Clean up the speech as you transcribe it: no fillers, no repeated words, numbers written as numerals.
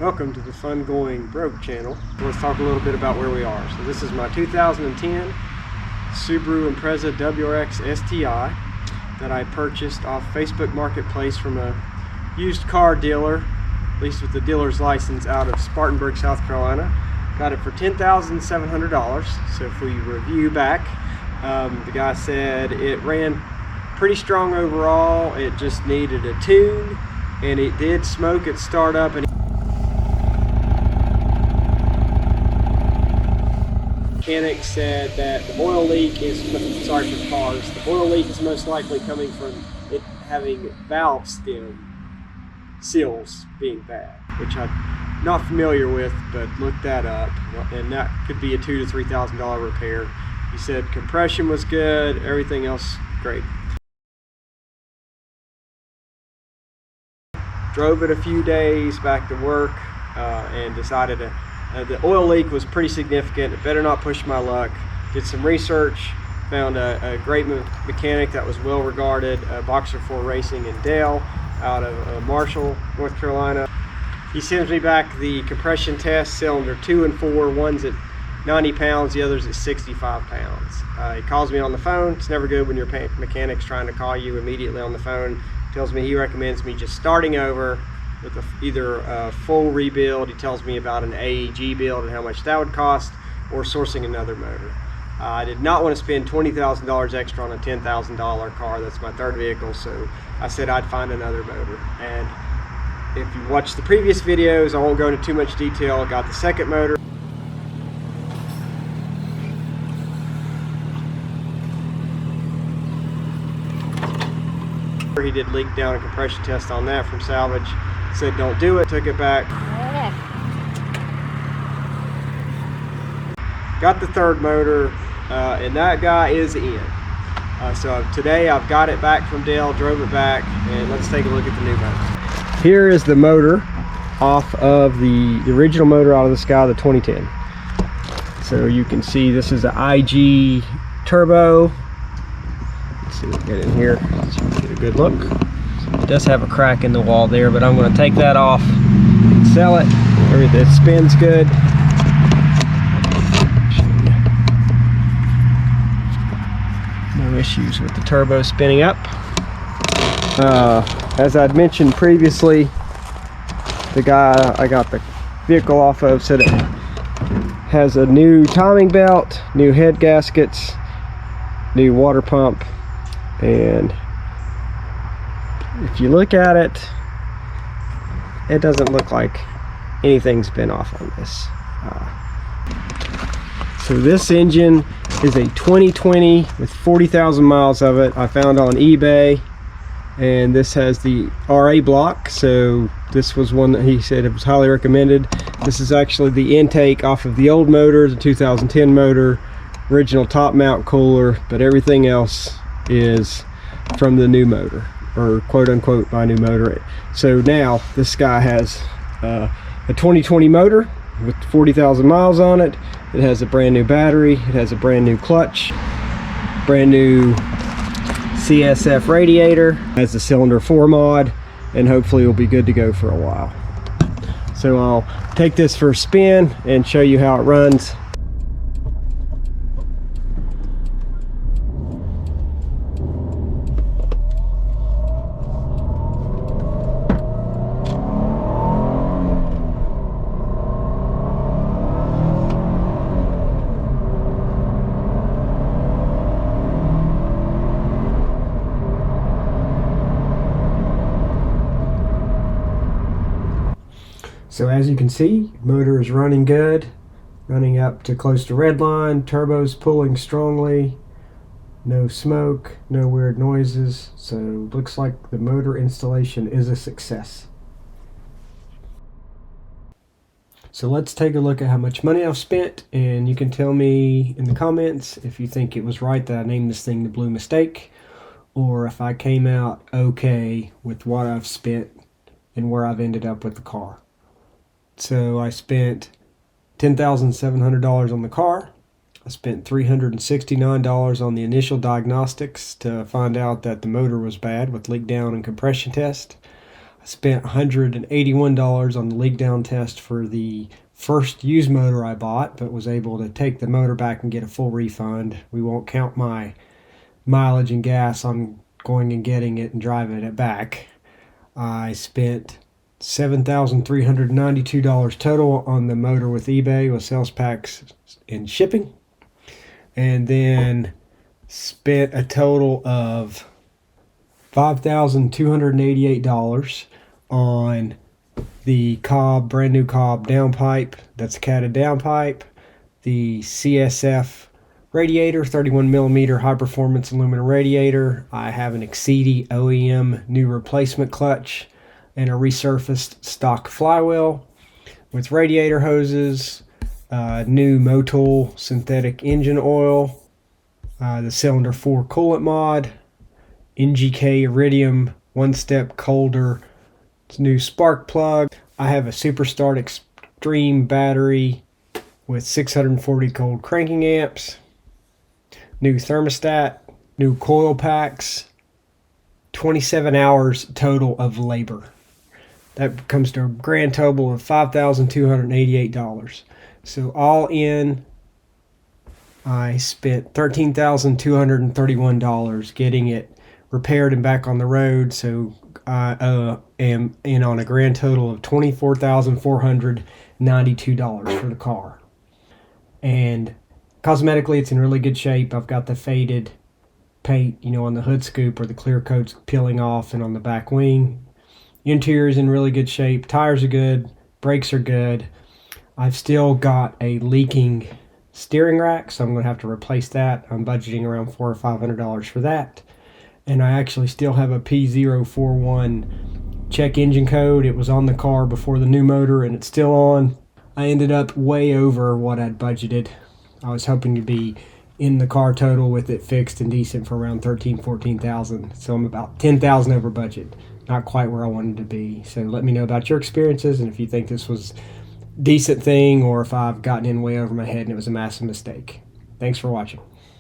Welcome to the Fun Going Broke channel. Let's talk a little bit about where we are. So this is my 2010 Subaru Impreza WRX STI that I purchased off Facebook Marketplace from a used car dealer, at least with the dealer's license, out of Spartanburg, South Carolina. Got it for $10,700. So if we review back, the guy said it ran pretty strong overall. It just needed a tune, and it did smoke at startup. And mechanic said that the oil leak is, sorry for cars, the oil leak is most likely coming from it having valve stem seals being bad, which I'm not familiar with, but looked that up, and that could be a $2,000 to $3,000 repair. He said compression was good, everything else great. Drove it a few days back to work and decided to the oil leak was pretty significant. It better not push my luck. Did some research, found a great mechanic that was well regarded, Boxer 4 Racing in Dale out of Marshall, North Carolina. He sends me back the compression test, cylinder 2 and 4. One's at 90 pounds, the other's at 65 pounds. He calls me on the phone. It's never good when your mechanic's trying to call you immediately on the phone. Tells me he recommends me just starting over with either a full rebuild. He tells me about an AEG build and how much that would cost, or sourcing another motor. I did not want to spend $20,000 extra on a $10,000 car. That's my third vehicle, so I said I'd find another motor. And if you watched the previous videos, I won't go into too much detail. I got the second motor. He did leak down a compression test on that from salvage. Said don't do it, took it back. Got the third motor, and that guy is in. So today I've got it back from Dale, drove it back, and let's take a look at the new motor. Here is the motor off of the original motor out of the Sky, the 2010. So you can see this is an IG turbo. Let's see what we get in here. Let's get a good look. It does have a crack in the wall there, but I'm going to take that off and sell it. Everything spins good. No issues with the turbo spinning up. As I'd mentioned previously, the guy I got the vehicle off of said it has a new timing belt, new head gaskets, new water pump, and if you look at it, it doesn't look like anything's been off on this. So this engine is a 2020 with 40,000 miles of it. I found on eBay, and this has the RA block, so this was one that he said it was highly recommended. This is actually the intake off of the old motor, the 2010 motor, original top mount cooler, but everything else is from the new motor, or quote unquote my new motor. So now this guy has a 2020 motor with 40,000 miles on it. It has a brand new battery, it has a brand new clutch, brand new CSF radiator, has a cylinder 4 mod, and hopefully it'll be good to go for a while. So I'll take this for a spin and show you how it runs. So as you can see, motor is running good, running up to close to red line, turbo's pulling strongly, no smoke, no weird noises, so looks like the motor installation is a success. So let's take a look at how much money I've spent, and you can tell me in the comments if you think it was right that I named this thing the Blue Mistake, or if I came out okay with what I've spent and where I've ended up with the car. So I spent $10,700 on the car. I spent $369 on the initial diagnostics to find out that the motor was bad with leak down and compression test. I spent $181 on the leak down test for the first used motor I bought, but was able to take the motor back and get a full refund. We won't count my mileage and gas on going and getting it and driving it back. I spent $7,392 total on the motor with eBay with sales packs and shipping, and then spent a total of $5,288 on the Cobb, brand new Cobb downpipe. That's a catted downpipe. The CSF radiator, 31 millimeter high performance aluminum radiator. I have an Exceedi OEM new replacement clutch and a resurfaced stock flywheel with radiator hoses, new Motul synthetic engine oil, the cylinder 4 coolant mod, NGK Iridium one-step colder new spark plug. I have a Superstart Extreme battery with 640 cold cranking amps, new thermostat, new coil packs, 27 hours total of labor. That comes to a grand total of $5,288. So all in, I spent $13,231 getting it repaired and back on the road. So I am in on a grand total of $24,492 for the car. And cosmetically, it's in really good shape. I've got the faded paint, on the hood scoop where the clear coat's peeling off, and on the back wing. Interior is in really good shape. Tires are good. Brakes are good. I've still got a leaking steering rack, so I'm going to have to replace that. I'm budgeting around $400 or $500 for that. And I actually still have a P041 check engine code. It was on the car before the new motor, and it's still on. I ended up way over what I'd budgeted. I was hoping to be in the car total with it fixed and decent for around $13,000-14,000. So I'm about $10,000 over budget. Not quite where I wanted to be. So let me know about your experiences, and if you think this was a decent thing, or if I've gotten in way over my head and it was a massive mistake. Thanks for watching.